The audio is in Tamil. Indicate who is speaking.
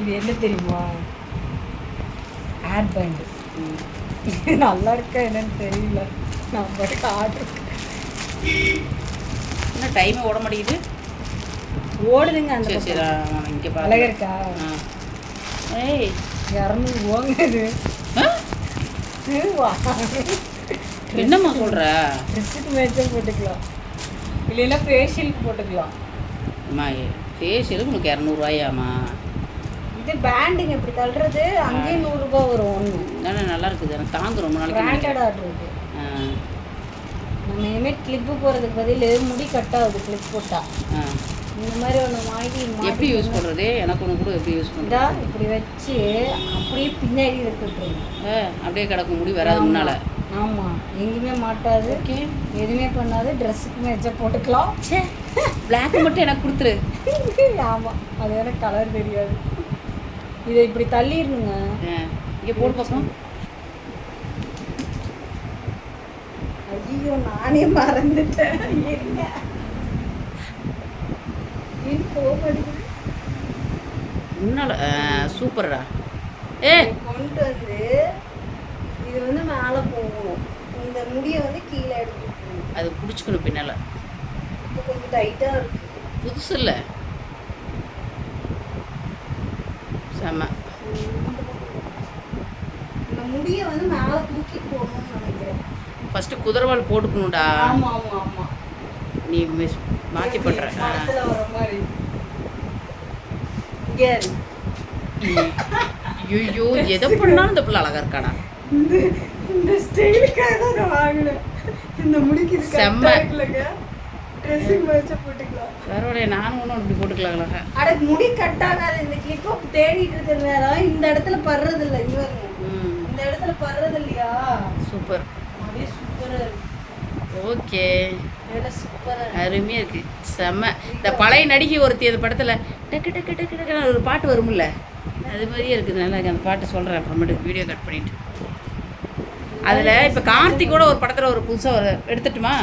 Speaker 1: இது என்ன தெரியுமா? Hair band. நல்லா இருக்கா என்னன்னு தெரியல. நான் பாட்டுக்கு ஆர்டர்
Speaker 2: என்ன டைம் ஓட மாட்டேங்குது.
Speaker 1: ஓடுதுங்க அந்த
Speaker 2: சரி சரி இங்கே
Speaker 1: அழகா இருக்கா?
Speaker 2: ஏய்
Speaker 1: 200 ரூபாங்க இது.
Speaker 2: என்னம்மா சொல்கிற?
Speaker 1: ட்ரெஸ்ஸுக்கு மேட்சாக போட்டுக்கலாம், இல்லைன்னா ஃபேஷியலுக்கு போட்டுக்கலாம்.
Speaker 2: அம்மா ஃபேஷியலுக்கு உனக்கு 200
Speaker 1: இது பேண்டுங்க இப்படி தள்ளுறது, அங்கேயே 100 ரூபாய் வரும் ஒன்று.
Speaker 2: நல்லா இருக்குது, எனக்கு தாங்க ரொம்ப நாளைக்கு.
Speaker 1: பிராண்டட் ஆர்டர் இது. நம்ம இனிமேல் கிளிப்பு போகிறதுக்கு பதில் முடி கட் ஆகுது கிளிப் போட்டால். இந்த மாதிரி ஒன்று வாங்கி
Speaker 2: எப்படி யூஸ் பண்ணுறது? எனக்கு ஒன்று கூட எப்படி யூஸ் பண்ணுறா?
Speaker 1: இப்படி வச்சு அப்படியே பின்னாடி எடுத்துட்டுருங்க.
Speaker 2: அப்படியே கிடக்கும், முடி வராது முன்னால்.
Speaker 1: ஆமாம், எங்கேயுமே மாட்டாது.
Speaker 2: ஓகே,
Speaker 1: எதுவுமே பண்ணாது. ட்ரெஸ்ஸுக்கு மேட்சாக போட்டுக்கலாம்.
Speaker 2: சே, பிளாக் மட்டும் எனக்கு கொடுத்துரு.
Speaker 1: ஆமாம், அது எனக்கு கலர் தெரியாது. இதை இப்படி தள்ளிடணுங்க.
Speaker 2: இங்கே போட்டு பார்ப்போம்.
Speaker 1: ஐயோ, நானே மறந்துட்டேன்.
Speaker 2: முன்னால் சூப்பர்டா.
Speaker 1: கொண்டு வந்து இது வந்து மேலே போகணும், இந்த முடியை வந்து கீழே எடுத்துக்கணும்.
Speaker 2: அது பிடிச்சிக்கணும் பின்னால்.
Speaker 1: இப்போ கொஞ்சம் டைட்டாக இருக்கு.
Speaker 2: புதுசு இல்லை, செம்ம.
Speaker 1: இந்த முடியை வந்து மேலே தூக்கி போடணும்னு நினைக்கிறேன்.
Speaker 2: ஃபஸ்ட்டு குதிரவால் போட்டுக்கணும்டா.
Speaker 1: ஆமாம் ஆமாம் ஆமாம்,
Speaker 2: நீ மாற்றி பண்ணுற.
Speaker 1: படத்தில் வர மாதிரி. இங்கே
Speaker 2: ஐயோ, எதை பண்ணாலும் இந்த பிள்ளை அழகா இருக்காடா.
Speaker 1: இந்த ஸ்டைலுக்காக தான் நான் வாங்கினேன். இந்த முடிக்கு இது
Speaker 2: செம்ம
Speaker 1: இல்லைங்க, ட்ரெஸ்ஸுக்கு மேட்சா போட்டுக்கலாம்.
Speaker 2: வேற நானும் ஒன்றும் அப்படி போட்டுக்கலாங்களா?
Speaker 1: அட முடி கட் ஆகாது. இந்த கிளிப்பை தேடிட்டு இருக்கிற நேரம் இந்த இடத்துல படுறது இல்லை. இங்கே இந்த இடத்துல படுறது இல்லையா?
Speaker 2: சூப்பர்,
Speaker 1: அப்படியே சூப்பராக இருக்கு.
Speaker 2: ஓகே,
Speaker 1: சூப்பராக
Speaker 2: அருமையாக இருக்குது, செம்ம. இந்த பழைய நடிகை ஒருத்தி அந்த படத்தில் டக்கு டக்கு டக்கு டக்குன்னு ஒரு பாட்டு வரும்ல, அது மாதிரியே இருக்குது. நல்லா அந்த பாட்டு சொல்கிறேன் அப்புறமேட்டு, வீடியோ கட் பண்ணிவிட்டு. அதில் இப்போ கார்த்திகோட ஒரு படத்தில் ஒரு புதுசாக ஒரு எடுத்துட்டுமா?